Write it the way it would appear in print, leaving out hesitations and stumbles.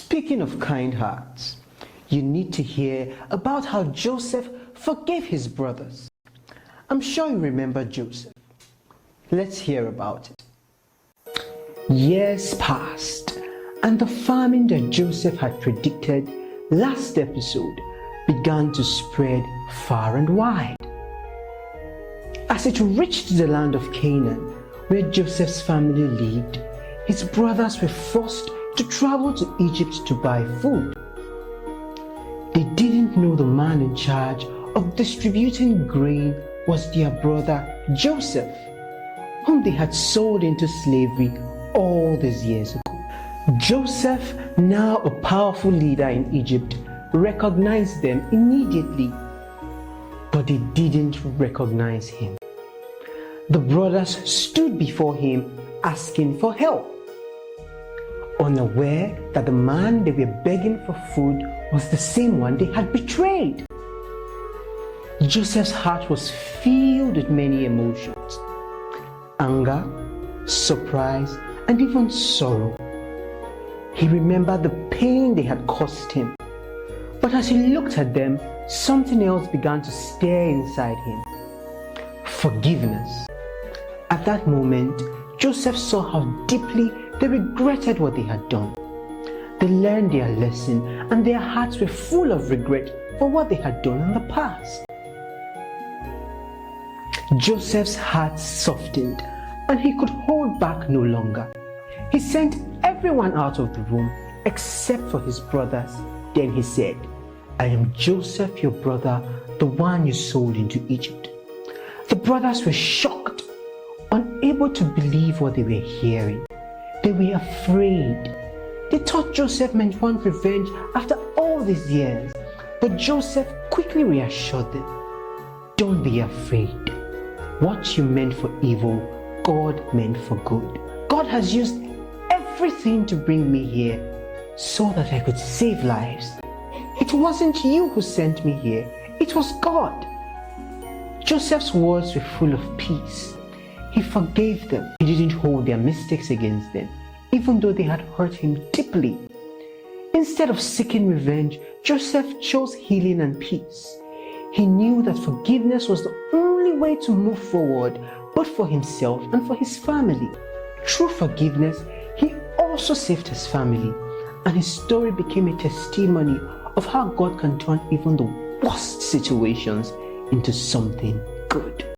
Speaking of kind hearts, you need to hear about how Joseph forgave his brothers. I'm sure you remember Joseph. Let's hear about it. Years passed, and the famine that Joseph had predicted last episode began to spread far and wide. As it reached the land of Canaan, where Joseph's family lived, his brothers were forced to travel to Egypt to buy food. They didn't know the man in charge of distributing grain was their brother Joseph, whom they had sold into slavery all these years ago. Joseph, now a powerful leader in Egypt, recognized them immediately, but they didn't recognize him. The brothers stood before him asking for help, unaware that the man they were begging for food was the same one they had betrayed. Joseph's heart was filled with many emotions: anger, surprise, and even sorrow. He remembered the pain they had caused him, but as he looked at them, something else began to stir inside him: forgiveness. At that moment, Joseph saw how deeply they regretted what they had done. They learned their lesson, and their hearts were full of regret for what they had done in the past. Joseph's heart softened, and he could hold back no longer. He sent everyone out of the room except for his brothers. Then he said, "I am Joseph, your brother, the one you sold into Egypt." The brothers were shocked, unable to believe what they were hearing. They were afraid. They thought Joseph meant want revenge after all these years, but Joseph quickly reassured them, "Don't be afraid. What you meant for evil, God meant for good. God has used everything to bring me here so that I could save lives. It wasn't you who sent me here, it was God." Joseph's words were full of peace. He forgave them. He didn't hold their mistakes against them, even though they had hurt him deeply. Instead of seeking revenge, Joseph chose healing and peace. He knew that forgiveness was the only way to move forward, both for himself and for his family. Through forgiveness, he also saved his family, and his story became a testimony of how God can turn even the worst situations into something good.